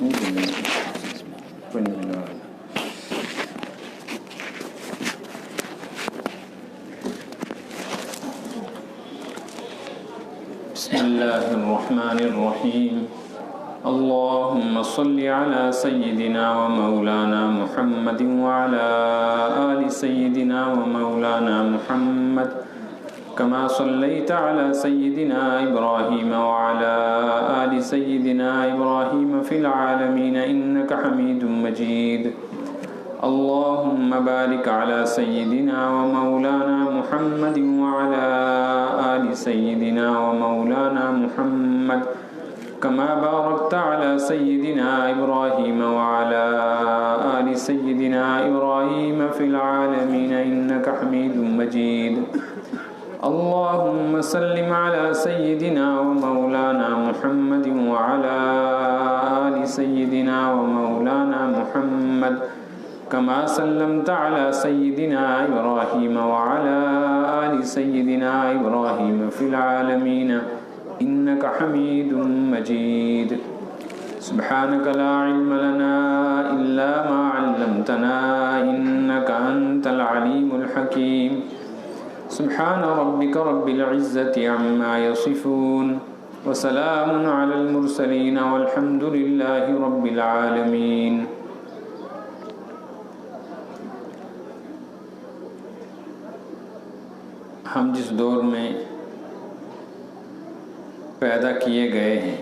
بسم اللہ الرحمن الرحیم اللهم صل على سيدنا ومولانا محمد وعلى آل سيدنا ومولانا محمد كما صليت على سيدنا إبراهيم وعلى آل سيدنا إبراهيم في العالمين إنك حميد مجيد اللهم بارك على سيدنا ومولانا محمد وعلى آل سيدنا ومولانا محمد كما باركت على سيدنا إبراهيم وعلى آل سيدنا إبراهيم في العالمين إنك حميد مجيد اللهم سلم على سيدنا ومولانا محمد وعلى آل سيدنا ومولانا محمد كما سلمت على سيدنا إبراهيم وعلى آل سيدنا إبراهيم في العالمين إنك حميد مجيد سبحانك لا علم لنا إلا ما علمتنا إنك أنت العليم الحكيم سبحان ربك رب العزة عما يصفون وسلام على المرسلين والحمد لله رب العالمين. ہم جس دور میں پیدا کیے گئے ہیں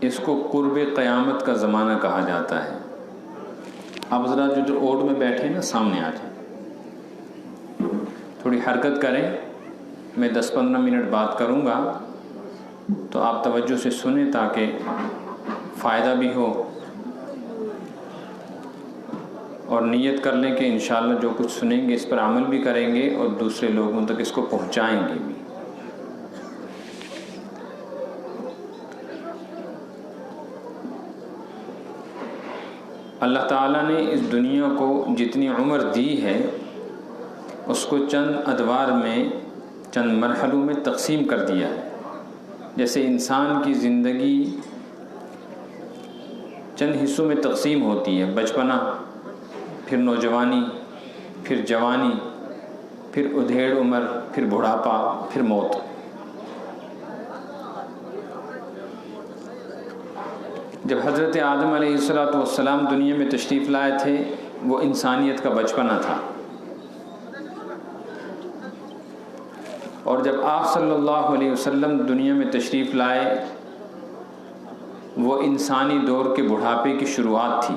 اس کو قرب قیامت کا زمانہ کہا جاتا ہے. آپ ذرا جو اوٹ میں بیٹھے نا سامنے آ جائیں, تھوڑی حرکت کریں. میں 10-15 منٹ بات کروں گا تو آپ توجہ سے سنیں تاکہ فائدہ بھی ہو, اور نیت کر لیں کہ انشاءاللہ جو کچھ سنیں گے اس پر عمل بھی کریں گے اور دوسرے لوگوں تک اس کو پہنچائیں گے بھی. اللہ تعالیٰ نے اس دنیا کو جتنی عمر دی ہے اس کو چند ادوار میں, چند مرحلوں میں تقسیم کر دیا ہے. جیسے انسان کی زندگی چند حصوں میں تقسیم ہوتی ہے: بچپنا, پھر نوجوانی, پھر جوانی, پھر ادھیڑ عمر, پھر بڑھاپا, پھر موت. جب حضرت آدم علیہ السلام دنیا میں تشریف لائے تھے وہ انسانیت کا بچپنا تھا, اور جب آپ صلی اللہ علیہ وسلم دنیا میں تشریف لائے وہ انسانی دور کے بڑھاپے کی شروعات تھی.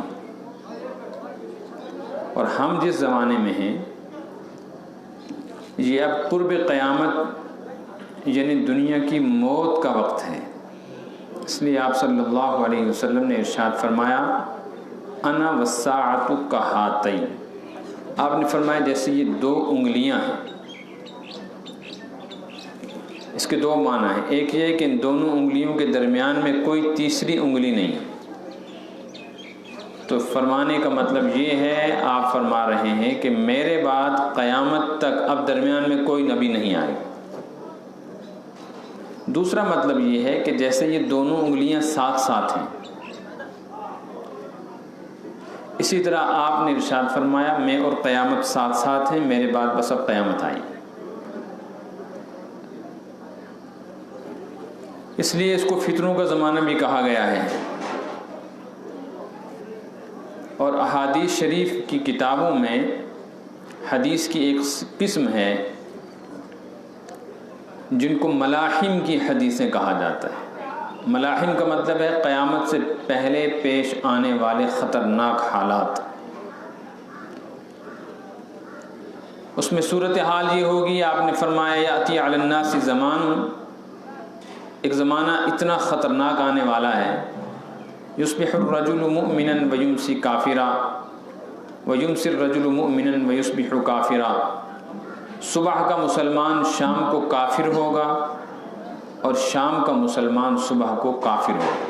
اور ہم جس زمانے میں ہیں یہ اب قرب قیامت یعنی دنیا کی موت کا وقت ہے. اس لیے آپ صلی اللہ علیہ وسلم نے ارشاد فرمایا انا والساعۃ کہاتین. آپ نے فرمایا جیسے یہ 2 انگلیاں ہیں. اس کے 2 معنی ہیں. ایک یہ ہے کہ ان دونوں انگلیوں کے درمیان میں کوئی تیسری انگلی نہیں ہے. تو فرمانے کا مطلب یہ ہے, آپ فرما رہے ہیں کہ میرے بعد قیامت تک اب درمیان میں کوئی نبی نہیں آئے. دوسرا مطلب یہ ہے کہ جیسے یہ دونوں انگلیاں ساتھ ساتھ ہیں اسی طرح آپ نے ارشاد فرمایا میں اور قیامت ساتھ ساتھ ہیں, میرے بعد بس اب قیامت آئی. اس لیے اس کو فتنوں کا زمانہ بھی کہا گیا ہے. اور احادیث شریف کی کتابوں میں حدیث کی ایک قسم ہے جن کو ملاحم کی حدیثیں کہا جاتا ہے. ملاحم کا مطلب ہے قیامت سے پہلے پیش آنے والے خطرناک حالات. اس میں صورتحال یہ ہوگی, آپ نے فرمایا یاتی علی الناس زمان, ایک زمانہ اتنا خطرناک آنے والا ہے یصبح الرجل مؤمنا ویمسی کافرا ویمسی الرجل مؤمنا ویصبح کافرا. صبح کا مسلمان شام کو کافر ہوگا اور شام کا مسلمان صبح کو کافر ہوگا.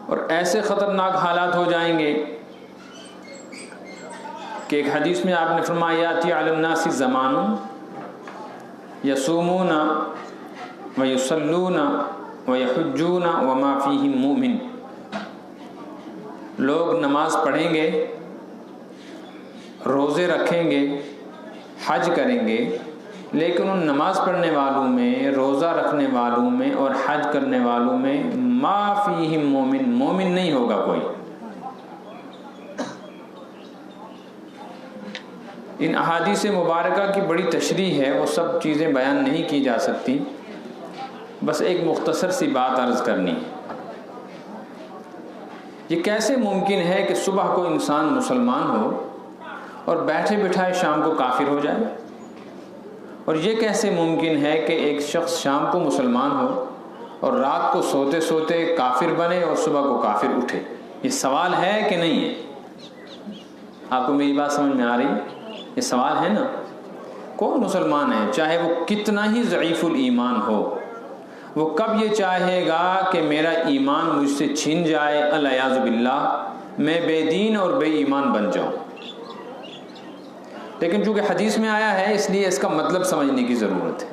اور ایسے خطرناک حالات ہو جائیں گے کہ ایک حدیث میں آپ نے فرمایا یاتی علی الناس زمان یصومون ویصلون ویحجون وما فیہم مؤمن، لوگ نماز پڑھیں گے، روزے رکھیں گے، حج کریں گے، لیکن ان نماز پڑھنے والوں میں، روزہ رکھنے والوں میں اور حج کرنے والوں میں ما فیہم مومن، مومن نہیں ہوگا کوئی۔ ان احادیث مبارکہ کی بڑی تشریح ہے، وہ سب چیزیں بیان نہیں کی جا سکتی، بس ایک مختصر سی بات عرض کرنی ہے۔ یہ کیسے ممکن ہے کہ صبح کو انسان مسلمان ہو اور بیٹھے بٹھائے شام کو کافر ہو جائے؟ اور یہ کیسے ممکن ہے کہ ایک شخص شام کو مسلمان ہو اور رات کو سوتے سوتے کافر بنے اور صبح کو کافر اٹھے؟ یہ سوال ہے کہ نہیں ہے؟ آپ کو میری بات سمجھ میں آ رہی ہے؟ یہ سوال ہے نا۔ کون مسلمان ہے، چاہے وہ کتنا ہی ضعیف الایمان ہو، وہ کب یہ چاہے گا کہ میرا ایمان مجھ سے چھن جائے، العیاذ باللہ، میں بے دین اور بے ایمان بن جاؤں؟ لیکن چونکہ حدیث میں آیا ہے اس لیے اس کا مطلب سمجھنے کی ضرورت ہے،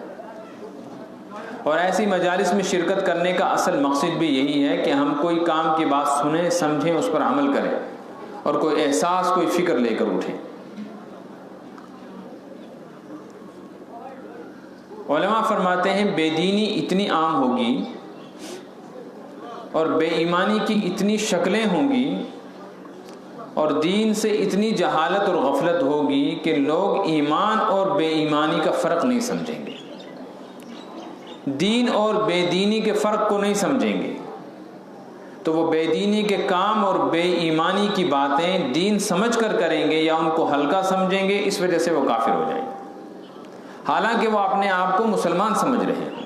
اور ایسی مجالس میں شرکت کرنے کا اصل مقصد بھی یہی ہے کہ ہم کوئی کام کی بات سنیں، سمجھیں، اس پر عمل کریں اور کوئی احساس، کوئی فکر لے کر اٹھیں۔ علماء فرماتے ہیں بے دینی اتنی عام ہوگی اور بے ایمانی کی اتنی شکلیں ہوں گی اور دین سے اتنی جہالت اور غفلت ہوگی کہ لوگ ایمان اور بے ایمانی کا فرق نہیں سمجھیں گے، دین اور بے دینی کے فرق کو نہیں سمجھیں گے، تو وہ بے دینی کے کام اور بے ایمانی کی باتیں دین سمجھ کر کریں گے یا ان کو ہلکا سمجھیں گے، اس وجہ سے وہ کافر ہو جائیں گے، حالانکہ وہ اپنے آپ کو مسلمان سمجھ رہے ہیں۔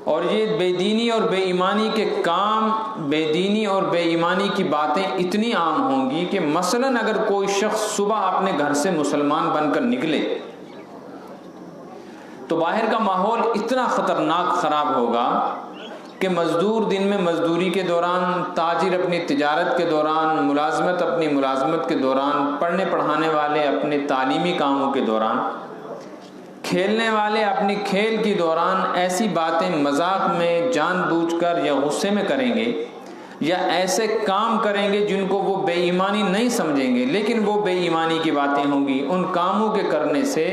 اور یہ بے دینی اور بے ایمانی کے کام، بے دینی اور بے ایمانی کی باتیں اتنی عام ہوں گی کہ مثلاً اگر کوئی شخص صبح اپنے گھر سے مسلمان بن کر نکلے تو باہر کا ماحول اتنا خطرناک خراب ہوگا کہ مزدور دن میں مزدوری کے دوران، تاجر اپنی تجارت کے دوران، ملازمت اپنی ملازمت کے دوران، پڑھنے پڑھانے والے اپنے تعلیمی کاموں کے دوران، کھیلنے والے اپنی کھیل کی دوران ایسی باتیں مذاق میں جان بوجھ کر یا غصے میں کریں گے یا ایسے کام کریں گے جن کو وہ بے ایمانی نہیں سمجھیں گے، لیکن وہ بے ایمانی کی باتیں ہوں گی۔ ان کاموں کے کرنے سے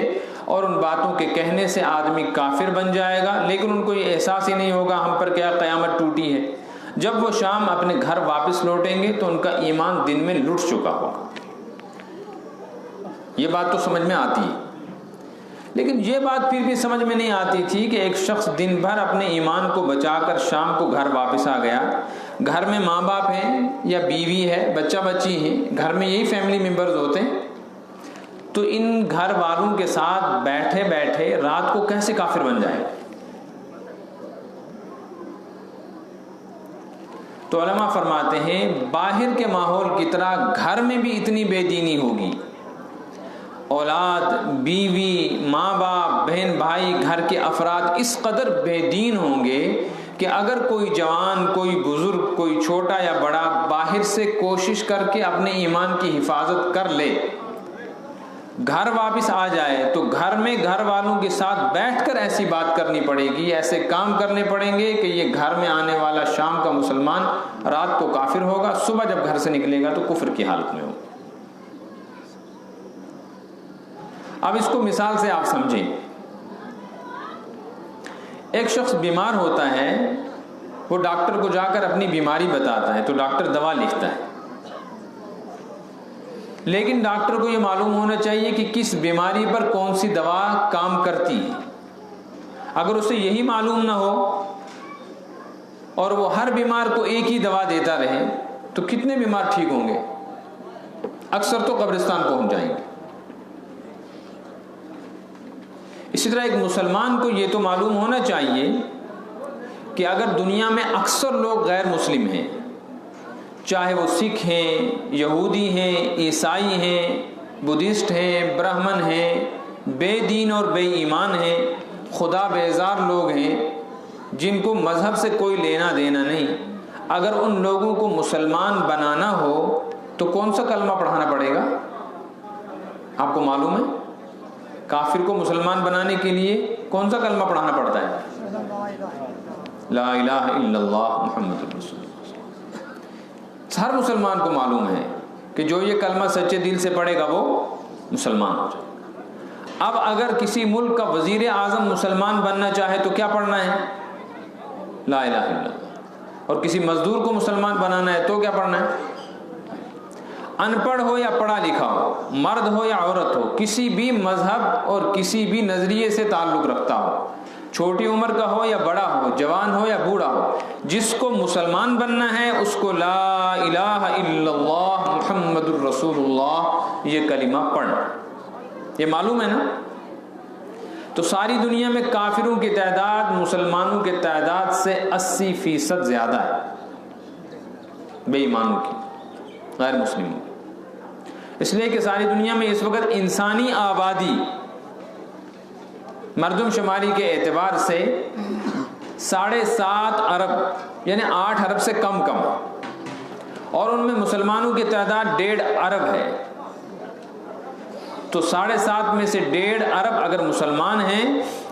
اور ان باتوں کے کہنے سے آدمی کافر بن جائے گا، لیکن ان کو یہ احساس ہی نہیں ہوگا ہم پر کیا قیامت ٹوٹی ہے۔ جب وہ شام اپنے گھر واپس لوٹیں گے تو ان کا ایمان دن میں لٹ چکا ہوگا۔ یہ بات تو سمجھ میں آتی ہے، لیکن یہ بات پھر بھی سمجھ میں نہیں آتی تھی کہ ایک شخص دن بھر اپنے ایمان کو بچا کر شام کو گھر واپس آ گیا، گھر میں ماں باپ ہیں یا بیوی ہے، بچہ بچی ہیں، گھر میں یہی فیملی ممبرز ہوتے ہیں، تو ان گھر والوں کے ساتھ بیٹھے بیٹھے رات کو کیسے کافر بن جائے؟ تو علماء فرماتے ہیں باہر کے ماحول کی طرح گھر میں بھی اتنی بے دینی ہوگی، اولاد، بیوی، ماں باپ، بہن بھائی، گھر کے افراد اس قدر بے دین ہوں گے کہ اگر کوئی جوان، کوئی بزرگ، کوئی چھوٹا یا بڑا باہر سے کوشش کر کے اپنے ایمان کی حفاظت کر لے، گھر واپس آ جائے تو گھر میں گھر والوں کے ساتھ بیٹھ کر ایسی بات کرنی پڑے گی، ایسے کام کرنے پڑیں گے کہ یہ گھر میں آنے والا شام کا مسلمان رات کو کافر ہوگا، صبح جب گھر سے نکلے گا تو کفر کی حالت میں ہوگا۔ اب اس کو مثال سے آپ سمجھیں، ایک شخص بیمار ہوتا ہے، وہ ڈاکٹر کو جا کر اپنی بیماری بتاتا ہے تو ڈاکٹر دوا لکھتا ہے، لیکن ڈاکٹر کو یہ معلوم ہونا چاہیے کہ کس بیماری پر کون سی دوا کام کرتی ہے۔ اگر اسے یہی معلوم نہ ہو اور وہ ہر بیمار کو ایک ہی دوا دیتا رہے تو کتنے بیمار ٹھیک ہوں گے؟ اکثر تو قبرستان پہنچ جائیں گے۔ اسی طرح ایک مسلمان کو یہ تو معلوم ہونا چاہیے کہ اگر دنیا میں اکثر لوگ غیر مسلم ہیں، چاہے وہ سکھ ہیں، یہودی ہیں، عیسائی ہیں، بدھسٹ ہیں، برہمن ہیں، بے دین اور بے ایمان ہیں، خدا بیزار لوگ ہیں جن کو مذہب سے کوئی لینا دینا نہیں، اگر ان لوگوں کو مسلمان بنانا ہو تو کون سا کلمہ پڑھانا پڑے گا؟ آپ کو معلوم ہے کافر کو مسلمان بنانے کے لیے کون سا کلمہ پڑھانا پڑتا ہے؟ لا الہ الا اللہ محمد رسول اللہ۔ ہر مسلمان کو معلوم ہے کہ جو یہ کلمہ سچے دل سے پڑھے گا وہ مسلمان ہو جائے۔ اب اگر کسی ملک کا وزیر اعظم مسلمان بننا چاہے تو کیا پڑھنا ہے؟ لا الہ الا اللہ۔ اور کسی مزدور کو مسلمان بنانا ہے تو کیا پڑھنا ہے؟ ان پڑھ ہو یا پڑھا لکھا ہو، مرد ہو یا عورت ہو، کسی بھی مذہب اور کسی بھی نظریے سے تعلق رکھتا ہو، چھوٹی عمر کا ہو یا بڑا ہو، جوان ہو یا بوڑھا ہو، جس کو مسلمان بننا ہے اس کو لا الہ الا اللہ محمد الرسول اللہ یہ کلمہ پڑھنا۔ یہ معلوم ہے نا؟ تو ساری دنیا میں کافروں کی تعداد مسلمانوں کی تعداد سے 80% زیادہ ہے، بے ایمانوں کی، غیر مسلموں کی۔ اس لیے کہ ساری دنیا میں اس وقت انسانی آبادی مردم شماری کے اعتبار سے 7.5 ارب یعنی 8 ارب سے کم اور ان میں مسلمانوں کی تعداد 1.5 ارب ہے۔ تو 7.5 میں سے 1.5 ارب اگر مسلمان ہیں،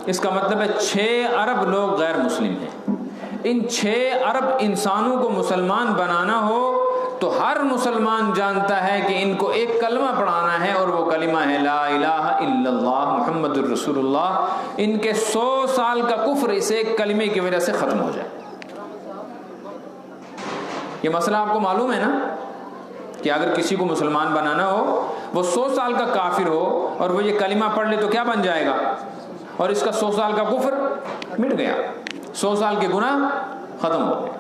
اس کا مطلب ہے 6 ارب لوگ غیر مسلم ہیں۔ ان 6 ارب انسانوں کو مسلمان بنانا ہو تو ہر مسلمان جانتا ہے کہ ان کو ایک کلمہ پڑھانا ہے، اور وہ کلمہ ہے لا الہ الا اللہ محمد الرسول اللہ۔ ان کے 100 سال کا کفر اس ایک کلمے کی وجہ سے ختم ہو جائے۔ یہ مسئلہ آپ کو معلوم ہے نا کہ اگر کسی کو مسلمان بنانا ہو، وہ 100 سال کا کافر ہو اور وہ یہ کلمہ پڑھ لے تو کیا بن جائے گا؟ اور اس کا 100 سال کا کفر مٹ گیا، 100 سال کے گناہ ختم ہو گئے۔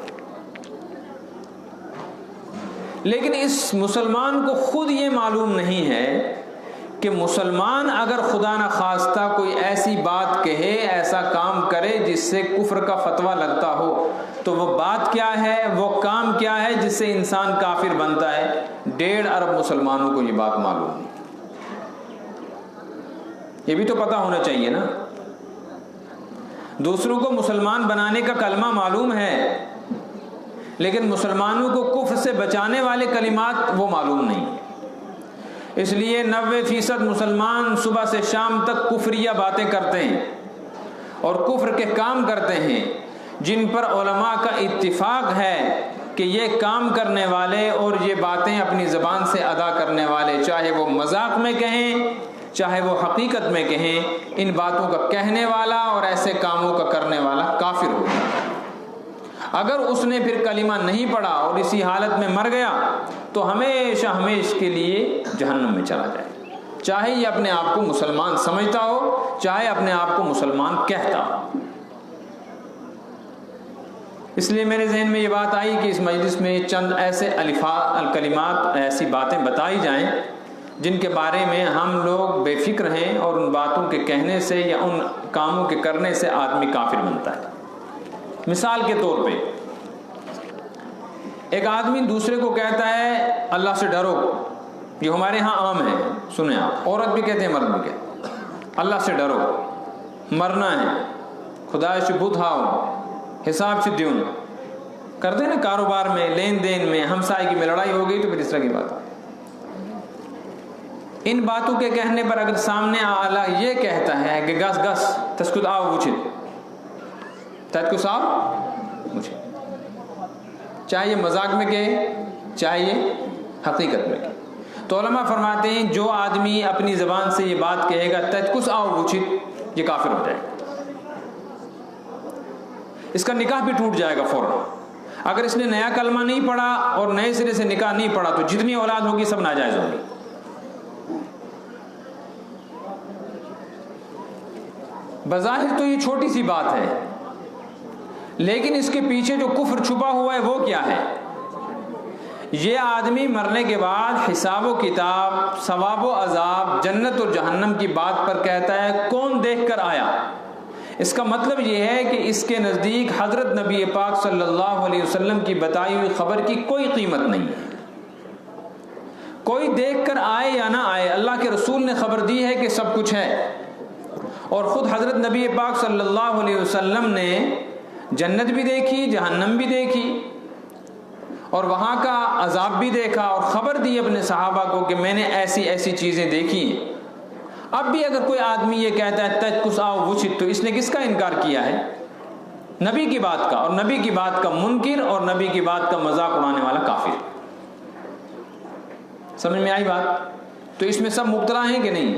لیکن اس مسلمان کو خود یہ معلوم نہیں ہے کہ مسلمان اگر خدا نہ خواستہ کوئی ایسی بات کہے، ایسا کام کرے جس سے کفر کا فتویٰ لگتا ہو، تو وہ بات کیا ہے، وہ کام کیا ہے جس سے انسان کافر بنتا ہے؟ 1.5 ارب مسلمانوں کو یہ بات معلوم نہیں۔ یہ بھی تو پتہ ہونا چاہیے نا۔ دوسروں کو مسلمان بنانے کا کلمہ معلوم ہے، لیکن مسلمانوں کو کفر سے بچانے والے کلمات وہ معلوم نہیں۔ اس لیے 90% مسلمان صبح سے شام تک کفریہ باتیں کرتے ہیں اور کفر کے کام کرتے ہیں، جن پر علماء کا اتفاق ہے کہ یہ کام کرنے والے اور یہ باتیں اپنی زبان سے ادا کرنے والے، چاہے وہ مذاق میں کہیں چاہے وہ حقیقت میں کہیں، ان باتوں کا کہنے والا اور ایسے کاموں کا کرنے والا کافر ہوتا ہے۔ اگر اس نے پھر کلمہ نہیں پڑھا اور اسی حالت میں مر گیا تو ہمیشہ کے لیے جہنم میں چلا جائے، چاہے یہ اپنے آپ کو مسلمان سمجھتا ہو، چاہے اپنے آپ کو مسلمان کہتا ہو۔ اس لیے میرے ذہن میں یہ بات آئی کہ اس مجلس میں چند ایسے کلمات، ایسی باتیں بتائی جائیں جن کے بارے میں ہم لوگ بے فکر ہیں، اور ان باتوں کے کہنے سے یا ان کاموں کے کرنے سے آدمی کافر بنتا ہے۔ مثال کے طور پہ ایک آدمی دوسرے کو کہتا ہے اللہ سے ڈرو، یہ ہمارے ہاں عام ہے، سنیں آپ، عورت بھی کہتے ہیں مرد بھی کہتے ہیں، اللہ سے ڈرو، مرنا ہے، خدا سے بدھ ہاؤ، حساب سے دیون کرتے ہیں نا، کاروبار میں، لین دین میں، ہمسائے کی میں لڑائی ہو گئی تو پھر اس طرح کی بات ہے۔ ان باتوں کے کہنے پر اگر سامنے اللہ یہ کہتا ہے کہ گس گس تسکت آو وچھت تت کو صاحب مجھے، چاہے یہ مذاق میں کہے چاہے یہ حقیقت میں کہے، تو علماء فرماتے ہیں جو آدمی اپنی زبان سے یہ بات کہے گا تت کو آو وچھت، یہ کافر ہو جائے گا، اس کا نکاح بھی ٹوٹ جائے گا فوراً۔ اگر اس نے نیا کلمہ نہیں پڑھا اور نئے سرے سے نکاح نہیں پڑھا تو جتنی اولاد ہوگی سب ناجائز ہوگی۔ بظاہر تو یہ چھوٹی سی بات ہے، لیکن اس کے پیچھے جو کفر چھپا ہوا ہے وہ کیا ہے؟ یہ آدمی مرنے کے بعد حساب و کتاب، ثواب و عذاب، جنت اور جہنم کی بات پر کہتا ہے کون دیکھ کر آیا؟ اس کا مطلب یہ ہے کہ اس کے نزدیک حضرت نبی پاک صلی اللہ علیہ وسلم کی بتائی ہوئی خبر کی کوئی قیمت نہیں ہے۔ کوئی دیکھ کر آئے یا نہ آئے، اللہ کے رسول نے خبر دی ہے کہ سب کچھ ہے، اور خود حضرت نبی پاک صلی اللہ علیہ وسلم نے جنت بھی دیکھی، جہنم بھی دیکھی، اور وہاں کا عذاب بھی دیکھا، اور خبر دی اپنے صحابہ کو کہ میں نے ایسی ایسی چیزیں دیکھی ہیں۔ اب بھی اگر کوئی آدمی یہ کہتا ہے تجکس آؤ وچت، تو اس نے کس کا انکار کیا ہے؟ نبی کی بات کا، اور نبی کی بات کا منکر اور نبی کی بات کا مذاق اڑانے والا کافر۔ سمجھ میں آئی بات؟ تو اس میں سب مبتلا ہیں کہ نہیں؟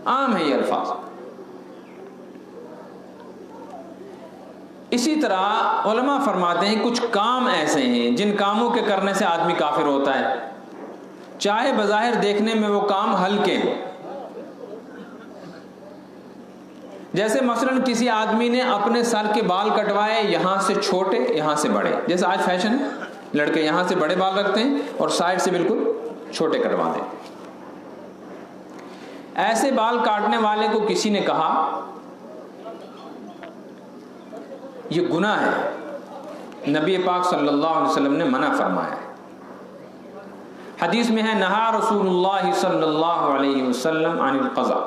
عام ہے یہ الفاظ۔ اسی طرح علماء فرماتے ہیں کچھ کام ایسے ہیں جن کاموں کے کرنے سے آدمی کافر ہوتا ہے، چاہے بظاہر دیکھنے میں وہ کام ہلکے ہیں۔ جیسے مثلاً کسی آدمی نے اپنے سر کے بال کٹوائے، یہاں سے چھوٹے یہاں سے بڑے، جیسے آج فیشن ہے، لڑکے یہاں سے بڑے بال رکھتے ہیں اور سائڈ سے بالکل چھوٹے کٹوا دیں۔ ایسے بال کاٹنے والے کو کسی نے کہا یہ گناہ ہے، نبی پاک صلی اللہ علیہ وسلم نے منع فرمایا ہے۔ حدیث میں ہے نہا رسول اللہ صلی اللہ علیہ وسلم عن القضاء،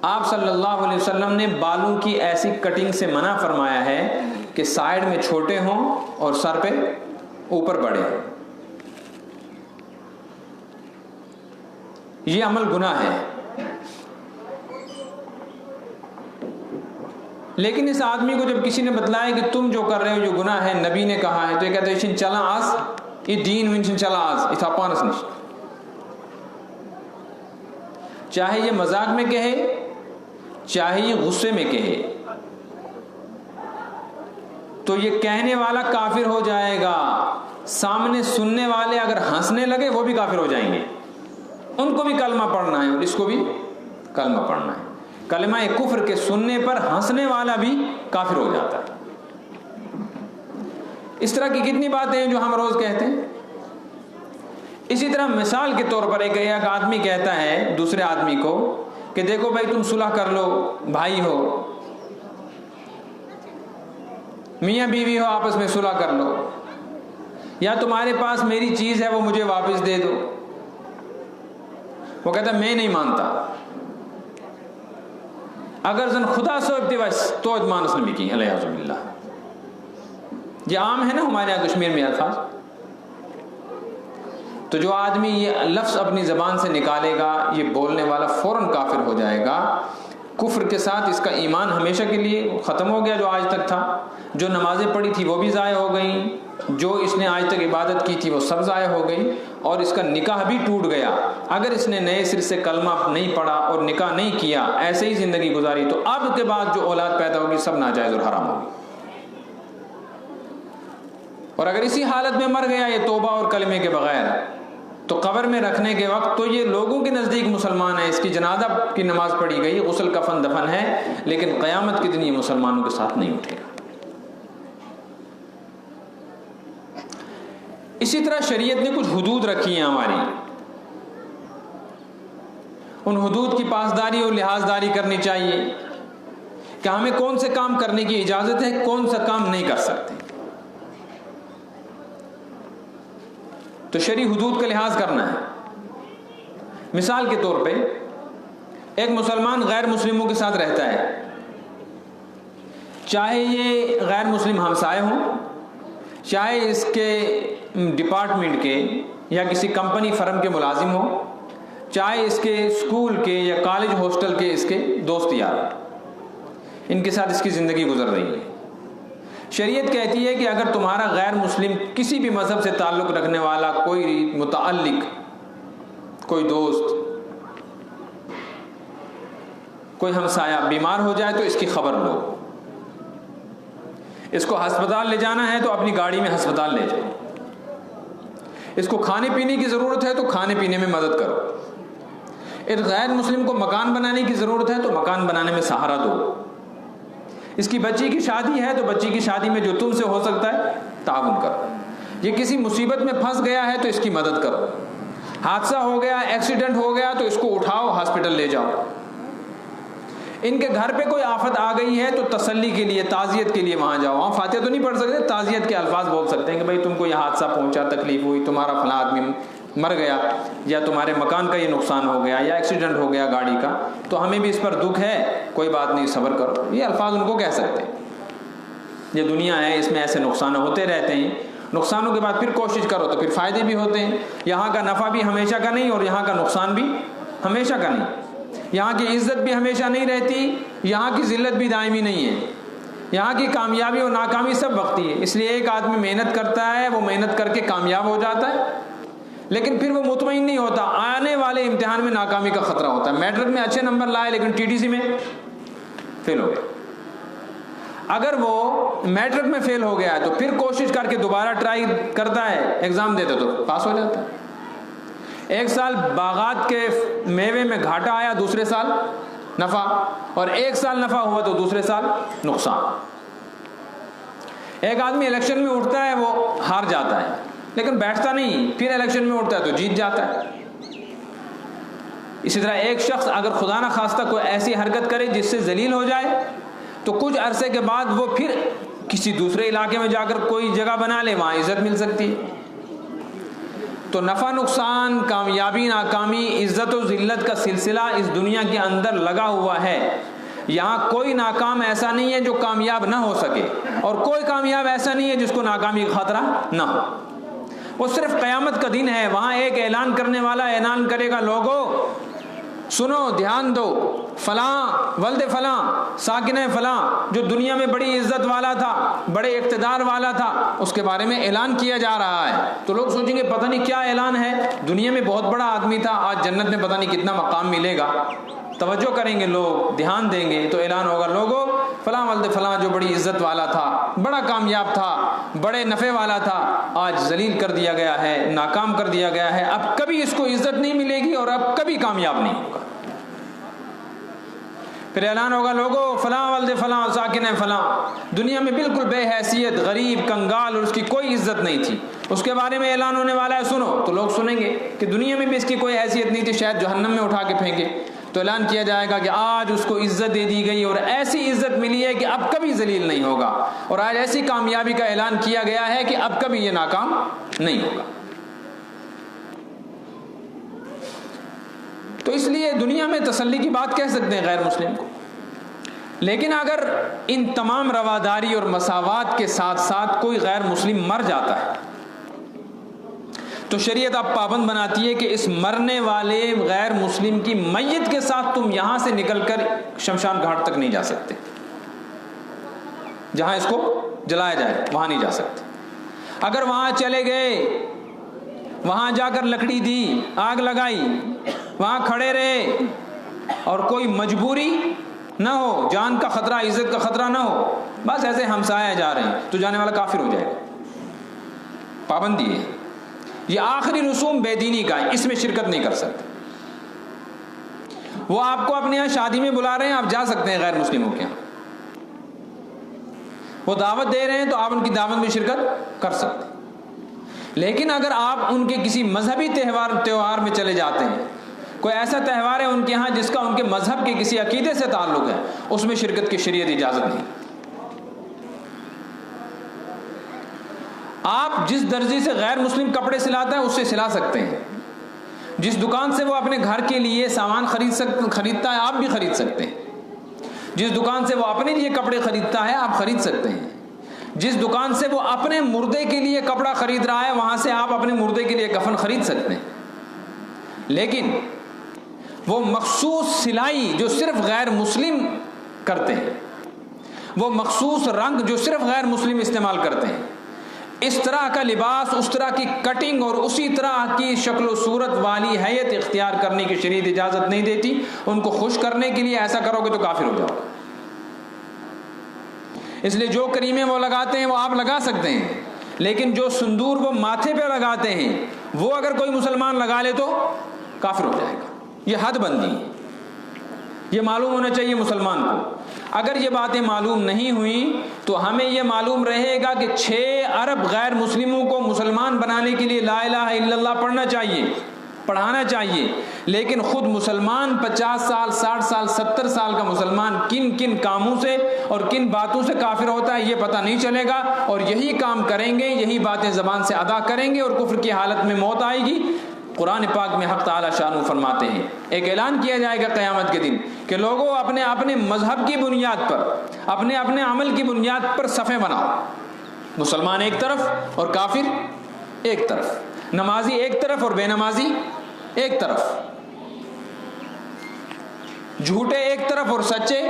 آپ صلی اللہ علیہ وسلم نے بالوں کی ایسی کٹنگ سے منع فرمایا ہے کہ سائڈ میں چھوٹے ہوں اور سر پہ اوپر بڑے ہوں۔ یہ عمل گناہ ہے۔ لیکن اس آدمی کو جب کسی نے بتلایا کہ تم جو کر رہے ہو جو گناہ ہے، نبی نے کہا ہے، تو یہ کہتے ہیں اشن چلا آس یہ دین ونشن چلا آس اتھا پانس نہیں، چاہے یہ مذاق میں کہے چاہے یہ غصے میں کہے، تو یہ کہنے والا کافر ہو جائے گا، سامنے سننے والے اگر ہنسنے لگے وہ بھی کافر ہو جائیں گے، ان کو بھی کلمہ پڑھنا ہے اور اس کو بھی کلمہ پڑھنا ہے۔ کلمہ کفر کے سننے پر ہنسنے والا بھی کافر ہو جاتا ہے۔ اس طرح کی کتنی باتیں ہیں جو ہم روز کہتے ہیں۔ اسی طرح مثال کے طور پر ایک آدمی کہتا ہے دوسرے آدمی کو کہ دیکھو بھائی تم صلح کر لو، بھائی ہو، میاں بیوی ہو، آپس میں صلح کر لو، یا تمہارے پاس میری چیز ہے وہ مجھے واپس دے دو۔ وہ کہتا ہے میں نہیں مانتا، اگر زن خدا سوچتی بس تو مانس نبی کی علیہ باللہ۔ یہ عام ہے نا ہمارے یہاں کشمیر میں الفاظ۔ تو جو آدمی یہ لفظ اپنی زبان سے نکالے گا، یہ بولنے والا فوراً کافر ہو جائے گا۔ کفر کے ساتھ اس کا ایمان ہمیشہ کے لیے ختم ہو گیا جو آج تک تھا، جو نمازیں پڑھی تھی وہ بھی ضائع ہو گئیں، جو اس نے آج تک عبادت کی تھی وہ سب ضائع ہو گئی، اور اس کا نکاح بھی ٹوٹ گیا۔ اگر اس نے نئے سر سے کلمہ نہیں پڑھا اور نکاح نہیں کیا، ایسے ہی زندگی گزاری، تو اب کے بعد جو اولاد پیدا ہوگی سب ناجائز اور حرام ہوگی۔ اور اگر اسی حالت میں مر گیا یہ توبہ اور کلمے کے بغیر، تو قبر میں رکھنے کے وقت تو یہ لوگوں کے نزدیک مسلمان ہے، اس کی جنازہ کی نماز پڑھی گئی، غسل کفن دفن ہے، لیکن قیامت کے دن یہ مسلمانوں کے ساتھ نہیں اٹھے گا۔ اسی طرح شریعت نے کچھ حدود رکھی ہیں ہماری، ان حدود کی پاسداری اور لحاظداری کرنی چاہیے کہ ہمیں کون سے کام کرنے کی اجازت ہے، کون سا کام نہیں کر سکتے۔ تو شرعی حدود کا لحاظ کرنا ہے۔ مثال کے طور پہ ایک مسلمان غیر مسلموں کے ساتھ رہتا ہے، چاہے یہ غیر مسلم ہمسائے ہوں، چاہے اس کے ڈپارٹمنٹ کے یا کسی کمپنی فرم کے ملازم ہوں، چاہے اس کے اسکول کے یا کالج ہاسٹل کے اس کے دوست یار، ان کے ساتھ اس کی زندگی گزر رہی ہے۔ شریعت کہتی ہے کہ اگر تمہارا غیر مسلم کسی بھی مذہب سے تعلق رکھنے والا کوئی متعلق، کوئی دوست، کوئی ہمسایہ بیمار ہو جائے تو اس کی خبر لو، اس کو ہسپتال لے جانا ہے تو اپنی گاڑی میں ہسپتال لے جاؤ، اس کو کھانے پینے کی ضرورت ہے تو کھانے پینے میں مدد کرو، ایک غیر مسلم کو مکان بنانے کی ضرورت ہے تو مکان بنانے میں سہارا دو، اس کی بچی کی شادی ہے تو بچی کی شادی میں جو تم سے ہو سکتا ہے تعاون کرو، یہ کسی مصیبت میں پھنس گیا ہے تو اس کی مدد کرو، حادثہ ہو گیا، ایکسیڈنٹ ہو گیا تو اس کو اٹھاؤ ہاسپٹل لے جاؤ، ان کے گھر پہ کوئی آفت آ گئی ہے تو تسلی کے لیے، تعزیت کے لیے وہاں جاؤ۔ وہاں فاتحہ تو نہیں پڑھ سکتے، تعزیت کے الفاظ بول سکتے ہیں کہ بھائی تم کو یہ حادثہ پہنچا، تکلیف ہوئی، تمہارا فلاں آدمی مر گیا یا تمہارے مکان کا یہ نقصان ہو گیا یا ایکسیڈنٹ ہو گیا گاڑی کا، تو ہمیں بھی اس پر دکھ ہے، کوئی بات نہیں، صبر کرو، یہ الفاظ ان کو کہہ سکتے ہیں۔ یہ دنیا ہے، اس میں ایسے نقصان ہوتے رہتے ہیں، نقصانوں کے بعد پھر کوشش کرو تو پھر فائدے بھی ہوتے ہیں۔ یہاں کا نفع بھی ہمیشہ کا نہیں اور یہاں کا نقصان بھی ہمیشہ کا نہیں، یہاں کی عزت بھی ہمیشہ نہیں رہتی، یہاں کی ذلت بھی دائمی نہیں ہے، یہاں کی کامیابی اور ناکامی سب وقتی ہے۔ اس لیے ایک آدمی محنت کرتا ہے، وہ محنت کر کے کامیاب ہو جاتا ہے، لیکن پھر وہ مطمئن نہیں ہوتا، آنے والے امتحان میں ناکامی کا خطرہ ہوتا ہے۔ میٹرک میں اچھے نمبر لائے لیکن TTC میں فیل ہو گیا، اگر وہ میٹرک میں فیل ہو گیا تو پھر کوشش کر کے دوبارہ ٹرائی کرتا ہے، ایگزام دیتا تو پاس ہو جاتا ہے۔ ایک سال باغات کے میوے میں گھاٹا آیا، دوسرے سال نفع، اور ایک سال نفع ہوا تو دوسرے سال نقصان۔ ایک آدمی الیکشن میں اٹھتا ہے، وہ ہار جاتا ہے لیکن بیٹھتا نہیں، پھر الیکشن میں اٹھتا ہے تو جیت جاتا ہے۔ اسی طرح ایک شخص اگر خدا نہ خواستہ کوئی ایسی حرکت کرے جس سے ذلیل ہو جائے تو کچھ عرصے کے بعد وہ پھر کسی دوسرے علاقے میں جا کر کوئی جگہ بنا لے، وہاں عزت مل سکتی ہے۔ تو نفع نقصان، کامیابی ناکامی، عزت و ذلت کا سلسلہ اس دنیا کے اندر لگا ہوا ہے۔ یہاں کوئی ناکام ایسا نہیں ہے جو کامیاب نہ ہو سکے، اور کوئی کامیاب ایسا نہیں ہے جس کو ناکامی کا خطرہ نہ ہو۔ وہ صرف قیامت کا دن ہے، وہاں ایک اعلان کرنے والا اعلان کرے گا، لوگوں سنو، دھیان دو، فلاں ولد فلاں ساکن فلاں جو دنیا میں بڑی عزت والا تھا، بڑے اقتدار والا تھا، اس کے بارے میں اعلان کیا جا رہا ہے۔ تو لوگ سوچیں گے پتہ نہیں کیا اعلان ہے، دنیا میں بہت بڑا آدمی تھا، آج جنت میں پتہ نہیں کتنا مقام ملے گا۔ توجہ کریں گے لوگ، دھیان دیں گے تو اعلان ہوگا، لوگوں فلاں ولد فلاں جو بڑی عزت والا تھا، بڑا کامیاب تھا، بڑے نفع والا تھا، آج ذلیل کر دیا گیا ہے، ناکام کر دیا گیا ہے، اب کبھی اس کو عزت نہیں ملے گی اور اب کبھی کامیاب نہیں ہوگا۔ پھر اعلان ہوگا، لوگوں فلاں ولد فلاں ساکن فلاں دنیا میں بالکل بے حیثیت، غریب، کنگال، اور اس کی کوئی عزت نہیں تھی، اس کے بارے میں اعلان ہونے والا ہے، سنو۔ تو لوگ سنیں گے کہ دنیا میں بھی اس کی کوئی حیثیت نہیں تھی، شاید جہنم میں اٹھا کے پھینکے۔ تو اعلان کیا جائے گا کہ آج اس کو عزت دے دی گئی اور ایسی عزت ملی ہے کہ اب کبھی ذلیل نہیں ہوگا، اور آج ایسی کامیابی کا اعلان کیا گیا ہے کہ اب کبھی یہ ناکام نہیں ہوگا۔ تو اس لیے دنیا میں تسلی کی بات کہہ سکتے ہیں غیر مسلم کو، لیکن اگر ان تمام رواداری اور مساوات کے ساتھ ساتھ کوئی غیر مسلم مر جاتا ہے تو شریعت اب پابند بناتی ہے کہ اس مرنے والے غیر مسلم کی میت کے ساتھ تم یہاں سے نکل کر شمشان گھاٹ تک نہیں جا سکتے، جہاں اس کو جلایا جائے وہاں نہیں جا سکتے۔ اگر وہاں چلے گئے، وہاں جا کر لکڑی دی، آگ لگائی، وہاں کھڑے رہے اور کوئی مجبوری نہ ہو، جان کا خطرہ، عزت کا خطرہ نہ ہو، بس ایسے ہمسائے جا رہے ہیں، تو جانے والا کافر ہو جائے گا۔ پابندی ہے، یہ آخری رسوم بے دینی کا ہے، اس میں شرکت نہیں کر سکتے۔ وہ آپ کو اپنے یہاں شادی میں بلا رہے ہیں، آپ جا سکتے ہیں غیر مسلموں کے یہاں، وہ دعوت دے رہے ہیں تو آپ ان کی دعوت میں شرکت کر سکتے ہیں۔ لیکن اگر آپ ان کے کسی مذہبی تہوار میں چلے جاتے ہیں، کوئی ایسا تہوار ہے ان کے ہاں جس کا ان کے مذہب کے کسی عقیدے سے تعلق ہے، اس میں شرکت کی شریعت اجازت نہیں۔ آپ جس درزی سے غیر مسلم کپڑے سلاتا ہے اس سے سلا سکتے ہیں، جس دکان سے وہ اپنے گھر کے لیے سامان خریدتا ہے آپ بھی خرید سکتے ہیں، جس دکان سے وہ اپنے لیے کپڑے خریدتا ہے آپ خرید سکتے ہیں، جس دکان سے وہ اپنے مردے کے لیے کپڑا خرید رہا ہے وہاں سے آپ اپنے مردے کے لیے کفن خرید سکتے ہیں۔ لیکن وہ مخصوص سلائی جو صرف غیر مسلم کرتے ہیں، وہ مخصوص رنگ جو صرف غیر مسلم استعمال کرتے ہیں، اس طرح کا لباس، اس طرح کی کٹنگ اور اسی طرح کی شکل و صورت والی حیت اختیار کرنے کی شریعت اجازت نہیں دیتی۔ ان کو خوش کرنے کے لیے ایسا کرو گے تو کافر ہو جاؤ۔ اس لیے جو کریمیں وہ لگاتے ہیں وہ آپ لگا سکتے ہیں، لیکن جو سندور وہ ماتھے پہ لگاتے ہیں وہ اگر کوئی مسلمان لگا لے تو کافر ہو جائے گا۔ یہ حد بندی ہے، یہ معلوم ہونا چاہیے مسلمان کو۔ اگر یہ باتیں معلوم نہیں ہوئیں تو ہمیں یہ معلوم رہے گا کہ 6 ارب غیر مسلموں کو مسلمان بنانے کے لیے لا الہ الا اللہ پڑھنا چاہیے، پڑھانا چاہیے، لیکن خود مسلمان 50 سال 60 سال 70 سال کا مسلمان کن کن کاموں سے اور کن باتوں سے کافر ہوتا ہے یہ پتہ نہیں چلے گا، اور یہی کام کریں گے، یہی باتیں زبان سے ادا کریں گے اور کفر کی حالت میں موت آئے گی، قرآن پاک میں حق تعالی شانہ فرماتے ہیں ایک اعلان کیا جائے گا قیامت کے دن کہ لوگوں اپنے اپنے مذہب کی بنیاد پر اپنے اپنے عمل کی بنیاد پر صفیں بناؤ، مسلمان ایک طرف اور کافر ایک طرف، نمازی ایک طرف اور بے نمازی ایک طرف، جھوٹے ایک طرف اور سچے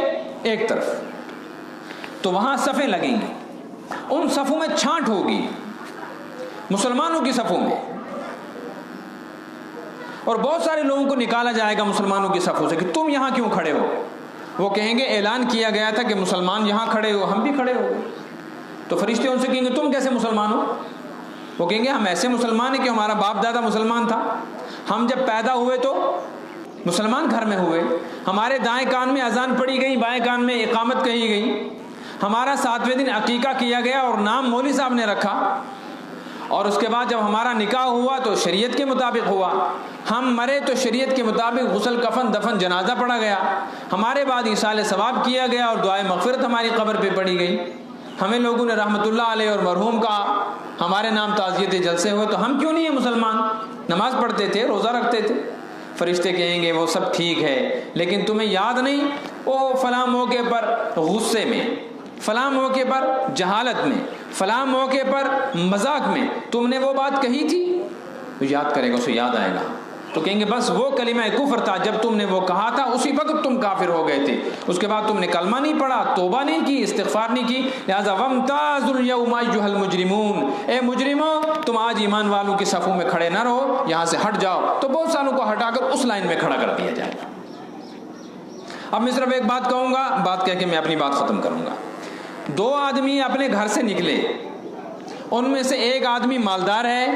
ایک طرف۔ تو وہاں صفیں لگیں گی، ان صفوں میں چھانٹ ہوگی مسلمانوں کی صفوں میں، اور بہت سارے لوگوں کو نکالا جائے گا مسلمانوں کی صفوں سے کہ تم یہاں کیوں کھڑے ہو؟ وہ کہیں گے اعلان کیا گیا تھا کہ مسلمان یہاں کھڑے ہو، ہم بھی کھڑے ہو گئے۔ تو فرشتے ان سے کہیں گے تم کیسے مسلمان ہو؟ وہ کہیں گے ہم ایسے مسلمان ہیں کہ ہمارا باپ دادا مسلمان تھا، ہم جب پیدا ہوئے تو مسلمان گھر میں ہوئے، ہمارے دائیں کان میں اذان پڑھی گئی، بائیں کان میں اقامت کہی گئی، ہمارا 7ویں دن عقیقہ کیا گیا اور نام مولوی صاحب نے رکھا، اور اس کے بعد جب ہمارا نکاح ہوا تو شریعت کے مطابق ہوا، ہم مرے تو شریعت کے مطابق غسل کفن دفن جنازہ پڑھا گیا، ہمارے بعد ایصال ثواب کیا گیا اور دعائے مغفرت ہماری قبر پہ پڑھی گئی، ہمیں لوگوں نے رحمت اللہ علیہ اور مرحوم کہا، ہمارے نام تعزیت جلسے ہوئے، تو ہم کیوں نہیں ہیں مسلمان؟ نماز پڑھتے تھے، روزہ رکھتے تھے۔ فرشتے کہیں گے وہ سب ٹھیک ہے، لیکن تمہیں یاد نہیں وہ فلاں موقع پر غصے میں، فلاں موقع پر جہالت میں، فلاں موقع پر مذاق میں تم نے وہ بات کہی تھی؟ تو یاد کرے گا، اسے یاد آئے گا، تو کہیں گے بس وہ کلمہ کفر تھا، جب تم نے وہ کہا تھا اسی وقت تم کافر ہو گئے تھے، اس کے بعد تم نے کلمہ نہیں پڑھا، توبہ نہیں کی، استغفار نہیں کی، لہذا وَامْتَازُوا الْيَوْمَ أَيُّهَا الْمُجْرِمُونَ، اے مجرموں تم آج ایمان والوں کی صفوں میں کھڑے نہ رہو، یہاں سے ہٹ جاؤ۔ تو بہت سالوں کو ہٹا کر اس لائن میں کھڑا کر دیا جائے گا۔ اب میں صرف ایک بات کہوں گا، بات کہہ کے میں اپنی بات ختم کروں گا۔ 2 آدمی اپنے گھر سے نکلے، ان میں سے ایک آدمی مالدار ہے،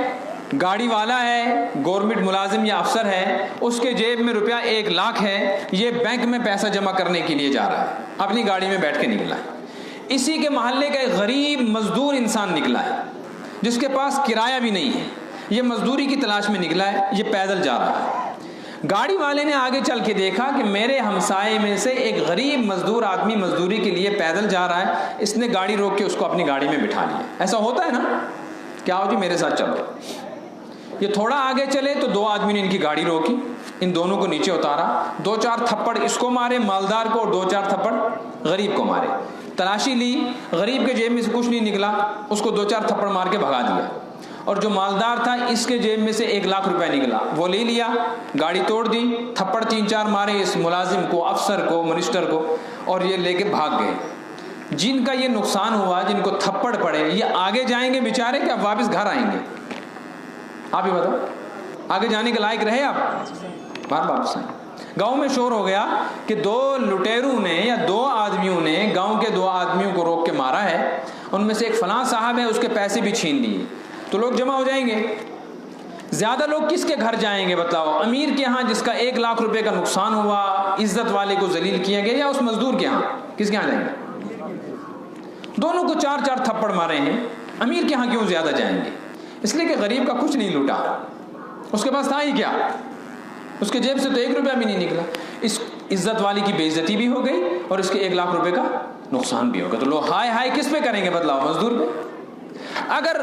گاڑی والا ہے، گورنمنٹ ملازم یا افسر ہے، اس کے جیب میں روپیہ 1 لاکھ ہے، یہ بینک میں پیسہ جمع کرنے کے لیے جا رہا ہے، اپنی گاڑی میں بیٹھ کے نکلا ہے۔ اسی کے محلے کا ایک غریب مزدور انسان نکلا ہے جس کے پاس کرایہ بھی نہیں ہے، یہ مزدوری کی تلاش میں نکلا ہے، یہ پیدل جا رہا ہے۔ گاڑی والے نے آگے چل کے دیکھا کہ میرے ہمسائے میں سے ایک غریب مزدور آدمی مزدوری کے لیے پیدل جا رہا ہے، اس نے گاڑی روک کے اس کو اپنی گاڑی میں بٹھا لیا۔ ایسا ہوتا ہے نا، کیا ہو جی میرے ساتھ چلو۔ یہ تھوڑا آگے چلے تو 2 آدمی نے ان کی گاڑی روکی، ان دونوں کو نیچے اتارا، 2-4 تھپڑ اس کو مارے مالدار کو اور 2-4 تھپڑ غریب کو مارے۔ تلاشی لی، غریب کے جیب میں سے کچھ نہیں نکلا، اس کو 2-4 تھپڑ مار کے بھگا دیا، اور جو مالدار تھا اس کے جیب میں سے 1 لاکھ روپے نکلا، وہ لے لیا، گاڑی توڑ دی، تھپڑ 3-4 مارے اس ملازم کو، افسر کو، منسٹر کو، اور یہ لے کے بھاگ گئے۔ جن کا یہ نقصان ہوا، جن کو تھپڑ پڑے، یہ آگے جائیں گے بیچارے کہ اب واپس گھر آئیں گے؟ آپ ہی بتاؤ، آگے جانے کے لائق رہے آپ؟ بار واپس آئیں۔ گاؤں میں شور ہو گیا کہ 2 لٹیروں نے یا 2 آدمیوں نے گاؤں کے 2 آدمیوں کو روک کے مارا ہے، ان میں سے ایک فلاں صاحب ہے، اس کے پیسے بھی چھین لیے، تو لوگ جمع ہو جائیں گے۔ زیادہ لوگ کس کے گھر جائیں گے بتاؤ؟ امیر کے ہاں جس کا 1 لاکھ روپے کا نقصان ہوا، عزت والے کو ذلیل کیا گیا، یا اس مزدور کے ہاں؟ کس کے ہاں جائیں گے؟ دونوں کو 4-4 تھپڑ مارے ہیں، امیر کے ہاں کیوں زیادہ جائیں گے؟ اس لیے کہ غریب کا کچھ نہیں لوٹا، اس کے پاس تھا ہی کیا، اس کے جیب سے تو 1 روپیہ بھی نہیں نکلا۔ اس عزت والی کی بے عزتی بھی ہو گئی اور اس کے 1 لاکھ روپے کا نقصان بھی ہو گیا۔ تو لوگ ہائے ہائے کس پہ کریں گے بدلاؤ؟ مزدور پہ۔ اگر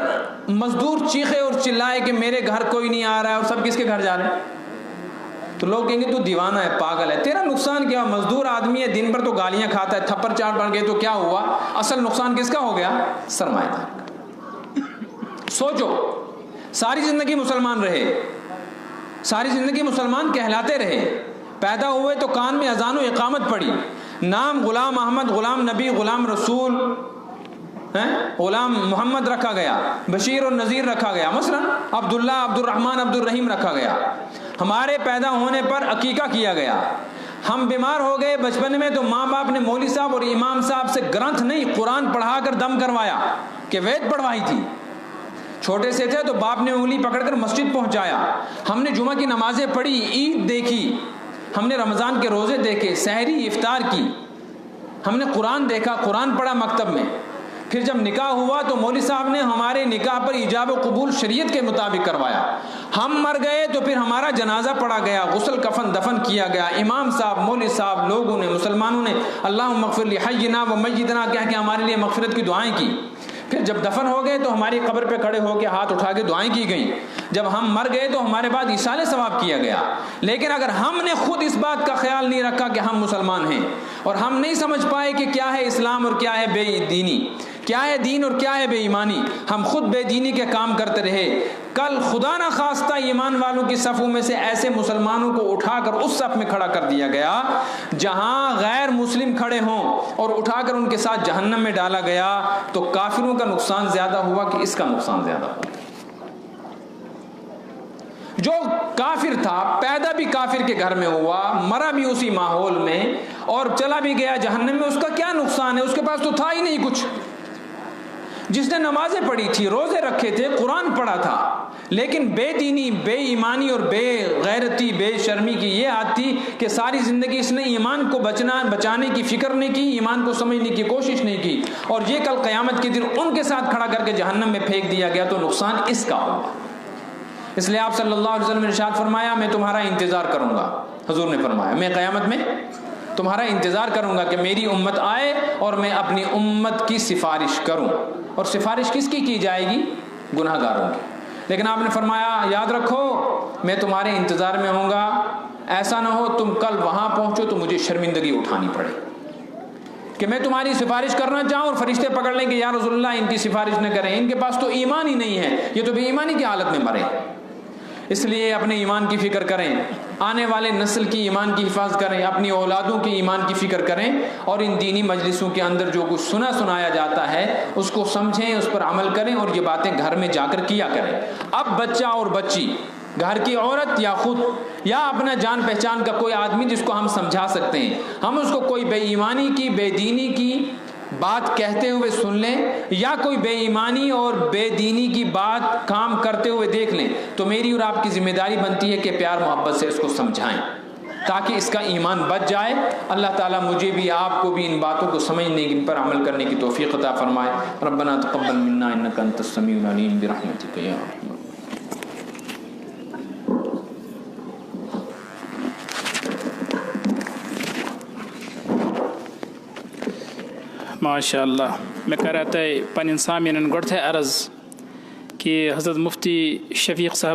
مزدور چیخے اور چلائے کہ میرے گھر کوئی نہیں آ رہا ہے اور سب کس کے گھر جا رہے ہیں، تو لوگ کہیں گے تو دیوانہ ہے، پاگل ہے، تیرا نقصان کیا؟ مزدور آدمی ہے، دن بھر تو گالیاں کھاتا ہے، تھپڑ 4 پڑ گئے تو کیا ہوا؟ اصل نقصان کس کا ہو گیا؟ سرمایہ دار کا۔ سوچو، ساری زندگی مسلمان رہے، ساری زندگی مسلمان کہلاتے رہے، پیدا ہوئے تو کان میں اذان و اقامت پڑی، نام غلام احمد، غلام نبی، غلام رسول، غلام محمد رکھا گیا، بشیر اور نذیر رکھا گیا، مثلا عبداللہ، عبد الرحمن، عبد الرحیم رکھا گیا، ہمارے پیدا ہونے پر عقیقہ کیا گیا، ہم بیمار ہو گئے بچپن میں تو ماں باپ نے مولوی صاحب اور امام صاحب سے گرنتھ نہیں قرآن پڑھا کر دم کروایا کہ وید پڑھوائی تھی، چھوٹے سے تھے تو باپ نے انگلی پکڑ کر مسجد پہنچایا، ہم نے جمعہ کی نمازیں پڑھی، عید دیکھی، ہم نے رمضان کے روزے دیکھے، سحری افطار کی، ہم نے قرآن دیکھا، قرآن پڑھا مکتب میں، پھر جب نکاح ہوا تو مولوی صاحب نے ہمارے نکاح پر ایجاب و قبول شریعت کے مطابق کروایا، ہم مر گئے تو پھر ہمارا جنازہ پڑھا گیا، غسل کفن دفن کیا گیا، امام صاحب، مولوی صاحب، لوگوں نے، مسلمانوں نے اللہم اغفر لحینا و میتنا کہہ کے ہمارے لیے مغفرت کی دعائیں کی، پھر جب دفن ہو گئے تو ہماری قبر پہ کھڑے ہو کے ہاتھ اٹھا کے دعائیں کی گئیں. جب ہم مر گئے تو ہمارے بعد ایصال ثواب کیا گیا. لیکن اگر ہم نے خود اس بات کا خیال نہیں رکھا کہ ہم مسلمان ہیں اور ہم نہیں سمجھ پائے کہ کیا ہے اسلام اور کیا ہے بے دینی، کیا ہے دین اور کیا ہے بے ایمانی، ہم خود بے دینی کے کام کرتے رہے، کل خدا نہ خواستہ ایمان والوں کی صفوں میں سے ایسے مسلمانوں کو اٹھا کر اس صف میں کھڑا کر دیا گیا جہاں غیر مسلم کھڑے ہوں اور اٹھا کر ان کے ساتھ جہنم میں ڈالا گیا، تو کافروں کا نقصان زیادہ ہوا کہ اس کا نقصان زیادہ ہوا. جو کافر تھا پیدا بھی کافر کے گھر میں ہوا، مرا بھی اسی ماحول میں اور چلا بھی گیا جہنم میں، اس کا کیا نقصان ہے؟ اس کے پاس تو تھا ہی نہیں کچھ. جس نے نمازیں پڑھی تھی، روزے رکھے تھے، قرآن پڑھا تھا، لیکن بے دینی، بے ایمانی اور بے غیرتی، بے شرمی کی یہ عادت تھی کہ ساری زندگی اس نے ایمان کو بچانے کی فکر نہیں کی، ایمان کو سمجھنے کی کوشش نہیں کی، اور یہ کل قیامت کے دن ان کے ساتھ کھڑا کر کے جہنم میں پھینک دیا گیا، تو نقصان اس کا ہوگا. اس لیے آپ صلی اللہ علیہ وسلم نے ارشاد فرمایا میں تمہارا انتظار کروں گا. حضور نے فرمایا میں قیامت میں تمہارا انتظار کروں گا کہ میری امت آئے اور میں اپنی امت کی سفارش کروں. اور سفارش کس کی جائے گی؟ گناہ گاروں کی. لیکن آپ نے فرمایا یاد رکھو میں تمہارے انتظار میں ہوں گا، ایسا نہ ہو تم کل وہاں پہنچو تو مجھے شرمندگی اٹھانی پڑے کہ میں تمہاری سفارش کرنا چاہوں اور فرشتے پکڑ لیں کہ یا رسول اللہ ان کی سفارش نہ کریں، ان کے پاس تو ایمان ہی نہیں ہے، یہ تو بے ایمانی کی حالت میں مرے. اس لیے اپنے ایمان کی فکر کریں، آنے والے نسل کی ایمان کی حفاظت کریں، اپنی اولادوں کی ایمان کی فکر کریں، اور ان دینی مجلسوں کے اندر جو کچھ سنایا جاتا ہے اس کو سمجھیں، اس پر عمل کریں، اور یہ باتیں گھر میں جا کر کیا کریں. اب بچہ اور بچی، گھر کی عورت یا خود یا اپنا جان پہچان کا کوئی آدمی جس کو ہم سمجھا سکتے ہیں، ہم اس کو کوئی بے ایمانی کی، بے دینی کی بات کہتے ہوئے سن لیں یا کوئی بے ایمانی اور بے دینی کی بات کام کرتے ہوئے دیکھ لیں، تو میری اور آپ کی ذمہ داری بنتی ہے کہ پیار محبت سے اس کو سمجھائیں تاکہ اس کا ایمان بچ جائے. اللہ تعالیٰ مجھے بھی آپ کو بھی ان باتوں کو سمجھنے ان پر عمل کرنے کی توفیق عطا فرمائے. ربنا تقبل منا انک انت السمیع العلیم برحمتک یا ارحم. ماشاء اللہ. میں کر رہا تھا پن سامعین گۄڈٕ تھے عرض کہ حضرت مفتی شفیق صاحب